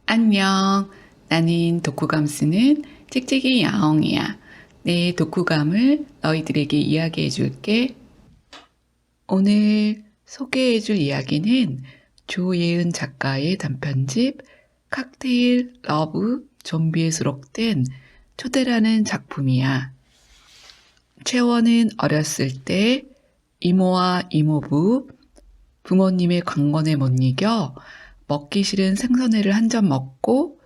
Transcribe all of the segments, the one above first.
안녕. 나는 독후감 쓰는 찍찍이 야옹이야. 내 독후감을 너희들에게 이야기해 줄게. 오늘 소개해 줄 이야기는 조예은 작가의 단편집 칵테일 러브 좀비에 수록된 초대라는 작품이야. 채원은 어렸을 때 이모와 이모부, 부모님의 관건에 못 이겨 먹기 싫은 생선회를 한 점 먹고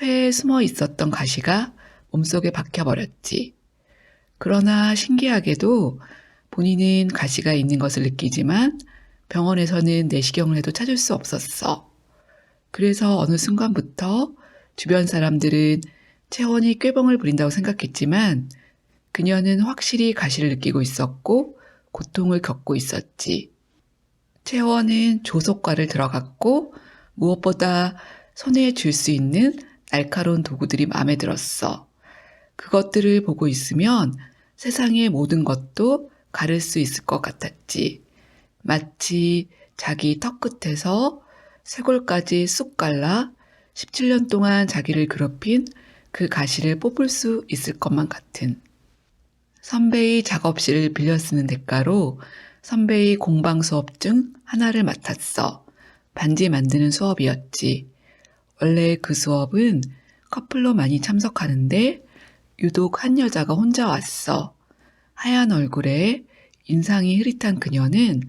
회에 숨어 있었던 가시가 몸속에 박혀버렸지. 그러나 신기하게도 본인은 가시가 있는 것을 느끼지만 병원에서는 내시경을 해도 찾을 수 없었어. 그래서 어느 순간부터 주변 사람들은 채원이 꾀병을 부린다고 생각했지만 그녀는 확실히 가시를 느끼고 있었고 고통을 겪고 있었지. 채원은 조속과를 들어갔고 무엇보다 손에 쥘 수 있는 날카로운 도구들이 마음에 들었어. 그것들을 보고 있으면 세상의 모든 것도 가를 수 있을 것 같았지. 마치 자기 턱 끝에서 쇄골까지 쑥 갈라 17년 동안 자기를 괴롭힌 그 가시를 뽑을 수 있을 것만 같은. 선배의 작업실을 빌려 쓰는 대가로 선배의 공방 수업 중 하나를 맡았어. 반지 만드는 수업이었지. 원래 그 수업은 커플로 많이 참석하는데 유독 한 여자가 혼자 왔어. 하얀 얼굴에 인상이 흐릿한 그녀는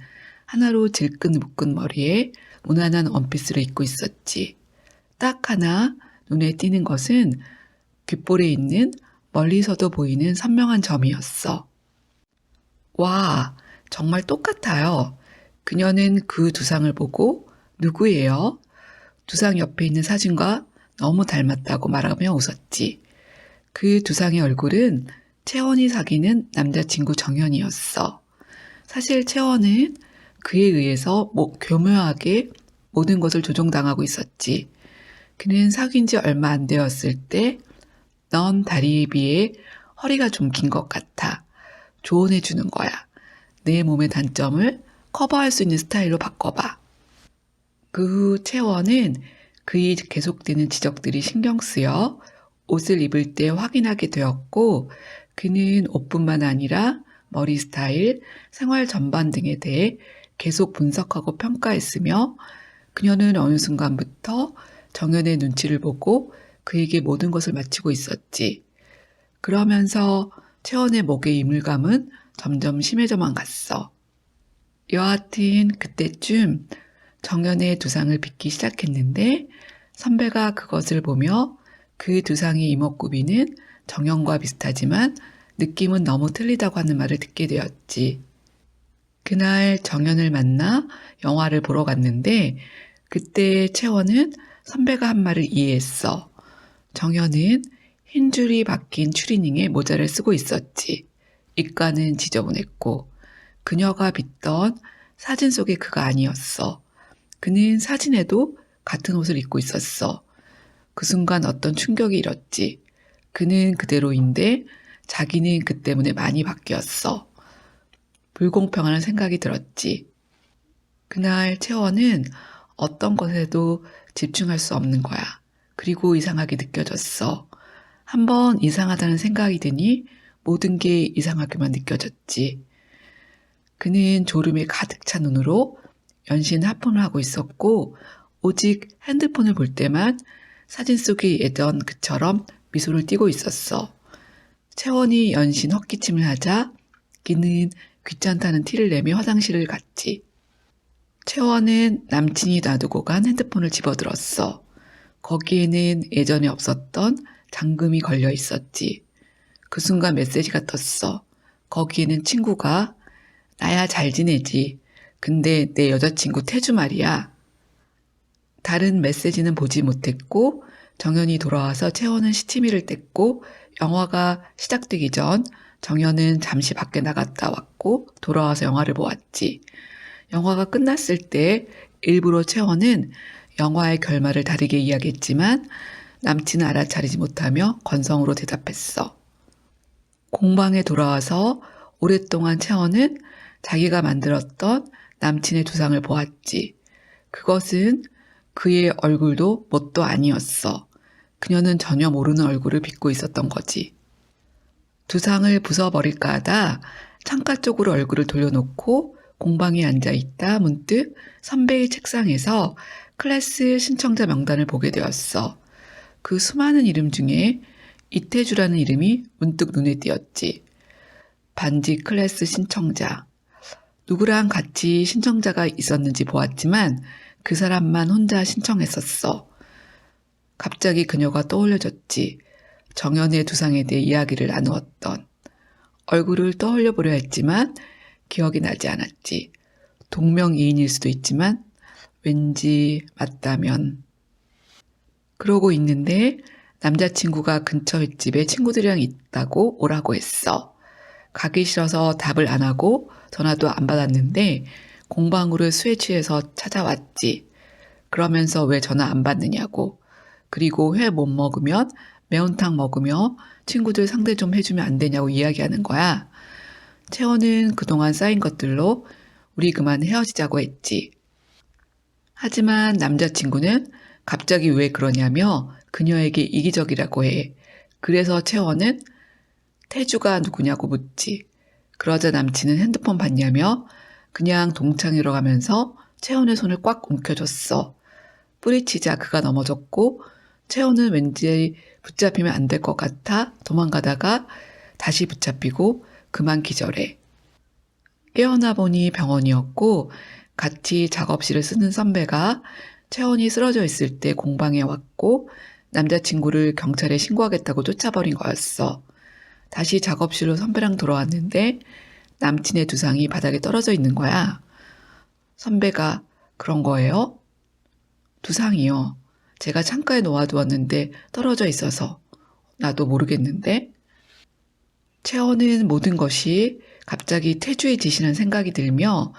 하나로 질끈 묶은 머리에 무난한 원피스를 입고 있었지. 딱 하나 눈에 띄는 것은 귓볼에 있는 멀리서도 보이는 선명한 점이었어. 와, 정말 똑같아요. 그녀는 그 두상을 보고 누구예요? 두상 옆에 있는 사진과 너무 닮았다고 말하며 웃었지. 그 두상의 얼굴은 채원이 사귀는 남자친구 정현이었어. 사실 채원은 그에 의해서 교묘하게 모든 것을 조종당하고 있었지. 그는 사귄 지 얼마 안 되었을 때 넌 다리에 비해 허리가 좀 긴 것 같아. 조언해 주는 거야. 내 몸의 단점을 커버할 수 있는 스타일로 바꿔봐. 그 후 채원은 그의 계속되는 지적들이 신경 쓰여 옷을 입을 때 확인하게 되었고 그는 옷뿐만 아니라 머리 스타일, 생활 전반 등에 대해 계속 분석하고 평가했으며 그녀는 어느 순간부터 정연의 눈치를 보고 그에게 모든 것을 마치고 있었지. 그러면서 채원의 목의 이물감은 점점 심해져만 갔어. 여하튼 그때쯤 정연의 두상을 빚기 시작했는데 선배가 그것을 보며 그 두상의 이목구비는 정연과 비슷하지만 느낌은 너무 틀리다고 하는 말을 듣게 되었지. 그날 정연을 만나 영화를 보러 갔는데 그때 채원은 선배가 한 말을 이해했어. 정연은 흰 줄이 박힌 추리닝에 모자를 쓰고 있었지. 입가는 지저분했고 그녀가 빚던 사진 속의 그가 아니었어. 그는 사진에도 같은 옷을 입고 있었어. 그 순간 어떤 충격이 일었지. 그는 그대로인데 자기는 그 때문에 많이 바뀌었어. 불공평하는 생각이 들었지. 그날 채원은 어떤 것에도 집중할 수 없는 거야. 그리고 이상하게 느껴졌어. 한번 이상하다는 생각이 드니 모든 게 이상하게만 느껴졌지. 그는 졸음에 가득 찬 눈으로 연신 하품을 하고 있었고 오직 핸드폰을 볼 때만 사진 속의 예전 그처럼 미소를 띠고 있었어. 채원이 연신 헛기침을 하자 그는 귀찮다는 티를 내며 화장실을 갔지. 채원은 남친이 놔두고 간 핸드폰을 집어들었어. 거기에는 예전에 없었던 잠금이 걸려 있었지. 그 순간 메시지가 떴어. 거기에는 친구가 나야 잘 지내지. 근데 내 여자친구 태주 말이야. 다른 메시지는 보지 못했고 정연이 돌아와서 채원은 시치미를 뗐고 영화가 시작되기 전 정연은 잠시 밖에 나갔다 왔고 돌아와서 영화를 보았지. 영화가 끝났을 때 일부러 채원은 영화의 결말을 다르게 이야기했지만 남친은 알아차리지 못하며 건성으로 대답했어. 공방에 돌아와서 오랫동안 채원은 자기가 만들었던 남친의 두상을 보았지. 그것은 그의 얼굴도 뭣도 아니었어. 그녀는 전혀 모르는 얼굴을 빚고 있었던 거지. 두상을 부숴버릴까 하다 창가 쪽으로 얼굴을 돌려놓고 공방에 앉아있다 문득 선배의 책상에서 클래스 신청자 명단을 보게 되었어. 그 수많은 이름 중에 이태주라는 이름이 문득 눈에 띄었지. 반지 클래스 신청자. 누구랑 같이 신청자가 있었는지 보았지만 그 사람만 혼자 신청했었어. 갑자기 그녀가 떠올려졌지. 정연의 두상에 대해 이야기를 나누었던. 얼굴을 떠올려 보려 했지만 기억이 나지 않았지. 동명이인일 수도 있지만 왠지 맞다면. 그러고 있는데 남자친구가 근처 횟집에 친구들이랑 있다고 오라고 했어. 가기 싫어서 답을 안 하고 전화도 안 받았는데 공방으로 술에 취해서 찾아왔지. 그러면서 왜 전화 안 받느냐고. 그리고 회 못 먹으면 매운탕 먹으며 친구들 상대 좀 해주면 안 되냐고 이야기하는 거야. 채원은 그동안 쌓인 것들로 우리 그만 헤어지자고 했지. 하지만 남자친구는 갑자기 왜 그러냐며 그녀에게 이기적이라고 해. 그래서 채원은 태주가 누구냐고 묻지. 그러자 남친은 핸드폰 봤냐며 그냥 동창회로 가면서 채원의 손을 꽉 움켜줬어. 뿌리치자 그가 넘어졌고 채원은 왠지 붙잡히면 안 될 것 같아 도망가다가 다시 붙잡히고 그만 기절해. 깨어나 보니 병원이었고 같이 작업실을 쓰는 선배가 채원이 쓰러져 있을 때 공방에 왔고 남자친구를 경찰에 신고하겠다고 쫓아버린 거였어. 다시 작업실로 선배랑 돌아왔는데 남친의 두상이 바닥에 떨어져 있는 거야. 선배가 그런 거예요? 두상이요. 제가 창가에 놓아두었는데 떨어져 있어서 나도 모르겠는데. 채원은 모든 것이 갑자기 태주의 짓이라는 생각이 들며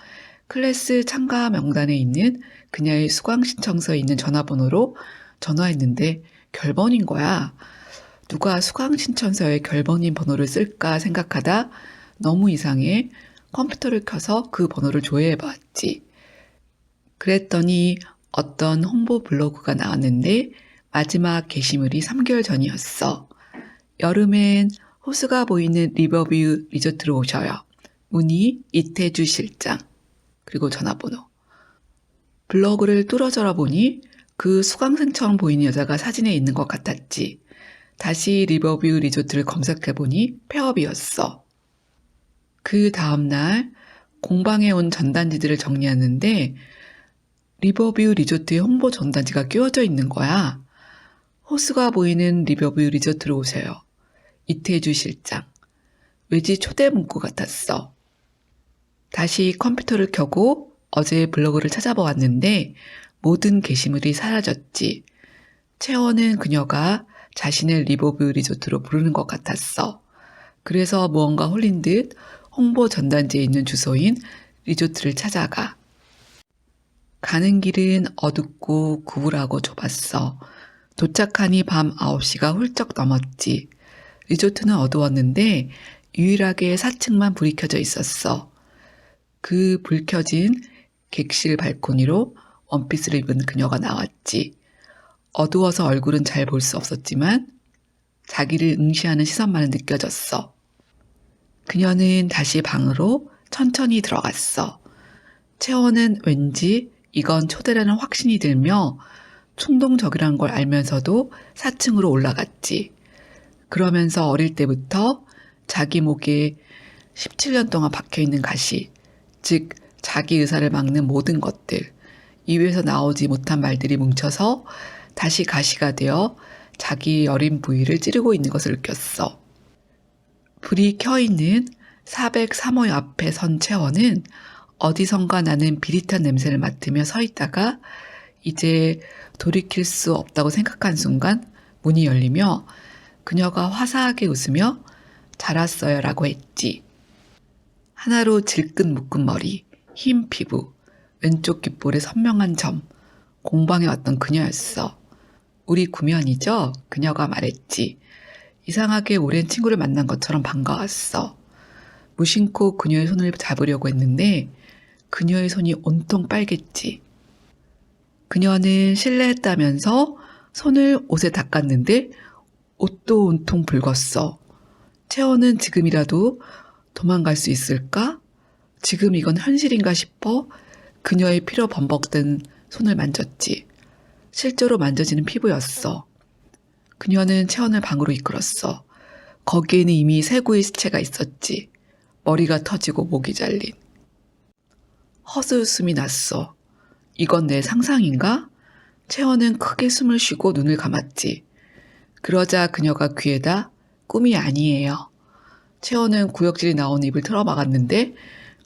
클래스 참가 명단에 있는 그녀의 수강 신청서에 있는 전화번호로 전화했는데 결번인 거야. 누가 수강 신청서에 결번인 번호를 쓸까 생각하다 너무 이상해 컴퓨터를 켜서 그 번호를 조회해 봤지. 그랬더니 어떤 홍보 블로그가 나왔는데 마지막 게시물이 3개월 전이었어. 여름엔 호수가 보이는 리버뷰 리조트로 오셔요. 문의 이태주 실장. 그리고 전화번호. 블로그를 뚫어져라 보니 그 수강생처럼 보이는 여자가 사진에 있는 것 같았지. 다시 리버뷰 리조트를 검색해보니 폐업이었어. 그 다음날 공방에 온 전단지들을 정리하는데 리버뷰 리조트의 홍보 전단지가 끼워져 있는 거야. 호수가 보이는 리버뷰 리조트로 오세요. 이태주 실장. 왠지 초대 문구 같았어. 다시 컴퓨터를 켜고 어제 블로그를 찾아보았는데 모든 게시물이 사라졌지. 채원은 그녀가 자신을 리버뷰 리조트로 부르는 것 같았어. 그래서 무언가 홀린 듯 홍보 전단지에 있는 주소인 리조트를 찾아가. 가는 길은 어둡고 구불하고 좁았어. 도착하니 밤 9시가 훌쩍 넘었지. 리조트는 어두웠는데 유일하게 4층만 불이 켜져 있었어. 그 불 켜진 객실 발코니로 원피스를 입은 그녀가 나왔지. 어두워서 얼굴은 잘 볼 수 없었지만 자기를 응시하는 시선만은 느껴졌어. 그녀는 다시 방으로 천천히 들어갔어. 채원은 왠지 이건 초대라는 확신이 들며 충동적이란 걸 알면서도 4층으로 올라갔지. 그러면서 어릴 때부터 자기 목에 17년 동안 박혀있는 가시, 즉 자기 의사를 막는 모든 것들, 입에서 나오지 못한 말들이 뭉쳐서 다시 가시가 되어 자기 여린 부위를 찌르고 있는 것을 느꼈어. 불이 켜있는 403호 앞에 선 채원은 어디선가 나는 비릿한 냄새를 맡으며 서 있다가 이제 돌이킬 수 없다고 생각한 순간 문이 열리며 그녀가 화사하게 웃으며 잘 왔어요 라고 했지. 하나로 질끈 묶은 머리, 흰 피부, 왼쪽 귓볼에 선명한 점, 공방에 왔던 그녀였어. 우리 구면이죠? 그녀가 말했지. 이상하게 오랜 친구를 만난 것처럼 반가웠어. 무심코 그녀의 손을 잡으려고 했는데 그녀의 손이 온통 빨갰지. 그녀는 실례했다면서 손을 옷에 닦았는데 옷도 온통 붉었어. 채원은 지금이라도 도망갈 수 있을까? 지금 이건 현실인가 싶어 그녀의 피로 범벅된 손을 만졌지. 실제로 만져지는 피부였어. 그녀는 채원을 방으로 이끌었어. 거기에는 이미 세구의 시체가 있었지. 머리가 터지고 목이 잘린. 헛웃음이 났어. 이건 내 상상인가? 채원은 크게 숨을 쉬고 눈을 감았지. 그러자 그녀가 귀에다 꿈이 아니에요. 채원은 구역질이 나온 입을 틀어막았는데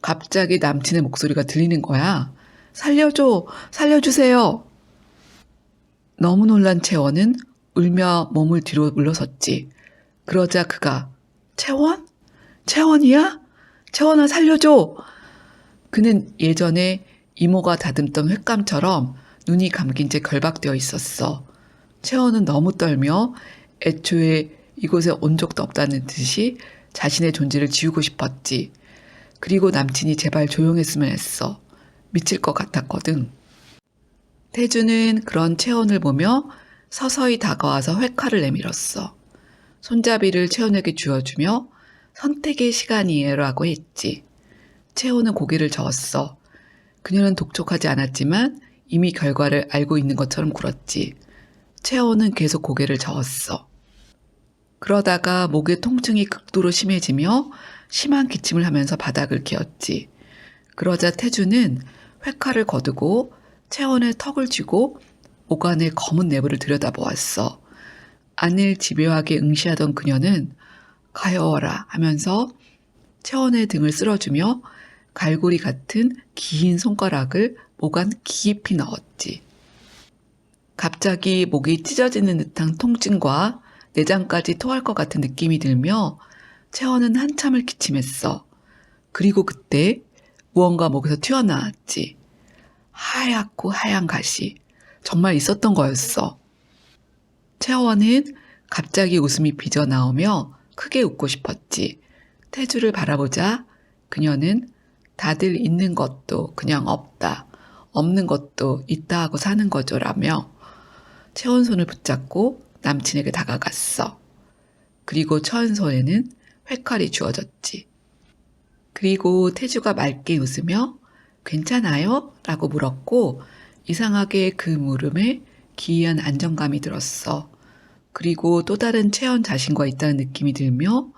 갑자기 남친의 목소리가 들리는 거야. 살려줘! 살려주세요! 너무 놀란 채원은 울며 몸을 뒤로 물러섰지. 그러자 그가 채원? 채원이야? 채원아 살려줘! 그는 예전에 이모가 다듬던 횟감처럼 눈이 감긴 채 결박되어 있었어. 채원은 너무 떨며 애초에 이곳에 온 적도 없다는 듯이 자신의 존재를 지우고 싶었지. 그리고 남친이 제발 조용했으면 했어. 미칠 것 같았거든. 태주는 그런 채원을 보며 서서히 다가와서 회칼을 내밀었어. 손잡이를 채원에게 쥐어주며 선택의 시간이에요 라고 했지. 채원은 고개를 저었어. 그녀는 독촉하지 않았지만 이미 결과를 알고 있는 것처럼 굴었지. 채원은 계속 고개를 저었어. 그러다가 목의 통증이 극도로 심해지며 심한 기침을 하면서 바닥을 기었지. 그러자 태주는 회칼을 거두고 채원의 턱을 쥐고 오간의 검은 내부를 들여다보았어. 안을 집요하게 응시하던 그녀는 가여워라 하면서 채원의 등을 쓸어주며 갈고리 같은 긴 손가락을 목 안 깊이 넣었지. 갑자기 목이 찢어지는 듯한 통증과 내장까지 토할 것 같은 느낌이 들며 채원은 한참을 기침했어. 그리고 그때 무언가 목에서 튀어나왔지. 하얗고 하얀 가시. 정말 있었던 거였어. 채원은 갑자기 웃음이 빚어나오며 크게 웃고 싶었지. 태주를 바라보자 그녀는 다들 있는 것도 그냥 없다. 없는 것도 있다 하고 사는 거죠라며 채원 손을 붙잡고 남친에게 다가갔어. 그리고 채원 손에는 회칼이 주어졌지. 그리고 태주가 맑게 웃으며 괜찮아요? 라고 물었고 이상하게 그 물음에 기이한 안정감이 들었어. 그리고 또 다른 채원 자신과 있다는 느낌이 들며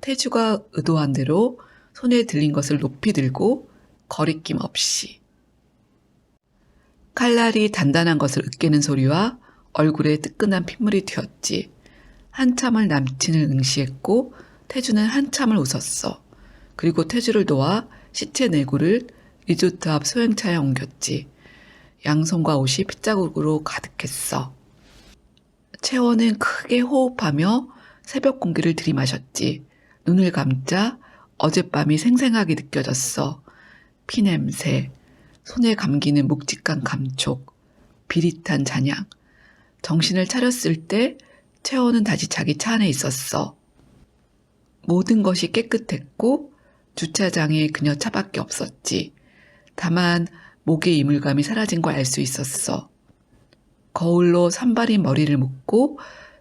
태주가 의도한 대로 손에 들린 것을 높이 들고 거리낌 없이 칼날이 단단한 것을 으깨는 소리와 얼굴에 뜨끈한 핏물이 튀었지. 한참을 남친을 응시했고 태주는 한참을 웃었어. 그리고 태주를 놓아 시체 내구를 리조트 앞 소행차에 옮겼지. 양손과 옷이 핏자국으로 가득했어. 채원은 크게 호흡하며 새벽 공기를 들이마셨지. 눈을 감자 어젯밤이 생생하게 느껴졌어. 피냄새, 손에 감기는 묵직한 감촉, 비릿한 잔향. 정신을 차렸을 때 채원은 다시 자기 차 안에 있었어. 모든 것이 깨끗했고 주차장에 그녀 차밖에 없었지. 다만 목의 이물감이 사라진 걸 알 수 있었어. 거울로 산발인 머리를 묶고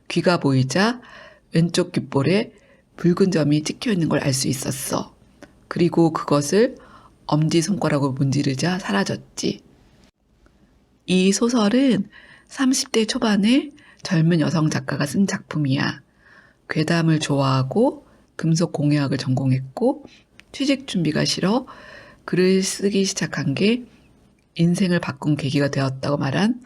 귀가 보이자 왼쪽 귓볼에 붉은 점이 찍혀 있는 걸 알 수 있었어. 그리고 그것을 엄지손가락으로 문지르자 사라졌지. 이 소설은 30대 초반의 젊은 여성 작가가 쓴 작품이야. 괴담을 좋아하고 금속 공예학을 전공했고 취직 준비가 싫어 글을 쓰기 시작한 게 인생을 바꾼 계기가 되었다고 말한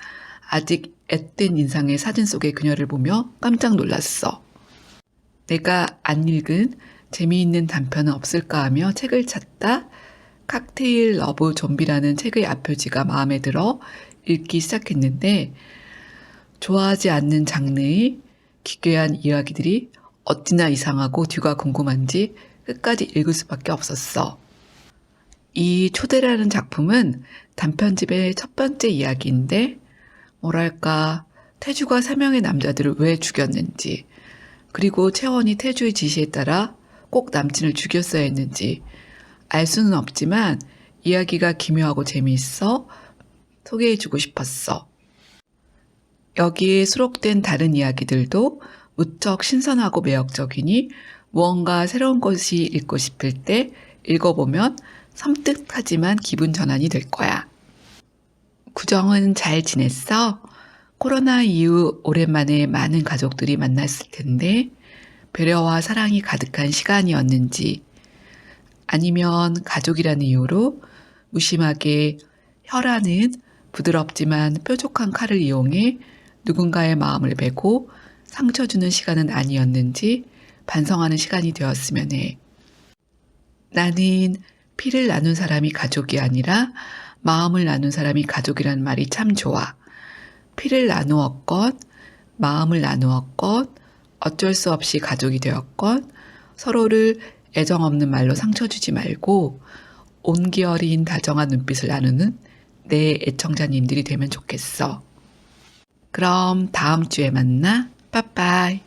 아직 앳된 인상의 사진 속의 그녀를 보며 깜짝 놀랐어. 내가 안 읽은 재미있는 단편은 없을까 하며 책을 찾다 칵테일 러브 좀비라는 책의 앞표지가 마음에 들어 읽기 시작했는데 좋아하지 않는 장르의 기괴한 이야기들이 어찌나 이상하고 뒤가 궁금한지 끝까지 읽을 수밖에 없었어. 이 초대라는 작품은 단편집의 첫 번째 이야기인데 뭐랄까 태주가 3명의 남자들을 왜 죽였는지 그리고 채원이 태주의 지시에 따라 꼭 남친을 죽였어야 했는지 알 수는 없지만 이야기가 기묘하고 재미있어 소개해주고 싶었어. 여기에 수록된 다른 이야기들도 무척 신선하고 매력적이니 무언가 새로운 것이 읽고 싶을 때 읽어보면 섬뜩하지만 기분 전환이 될 거야. 구정은 잘 지냈어? 코로나 이후 오랜만에 많은 가족들이 만났을 텐데 배려와 사랑이 가득한 시간이었는지 아니면 가족이라는 이유로 무심하게 혀라는 부드럽지만 뾰족한 칼을 이용해 누군가의 마음을 베고 상처 주는 시간은 아니었는지 반성하는 시간이 되었으면 해. 나는 피를 나눈 사람이 가족이 아니라 마음을 나눈 사람이 가족이라는 말이 참 좋아. 피를 나누었건 마음을 나누었건 어쩔 수 없이 가족이 되었건 서로를 애정 없는 말로 상처 주지 말고 온기 어린 다정한 눈빛을 나누는 내 애청자님들이 되면 좋겠어. 그럼 다음 주에 만나. 빠빠이.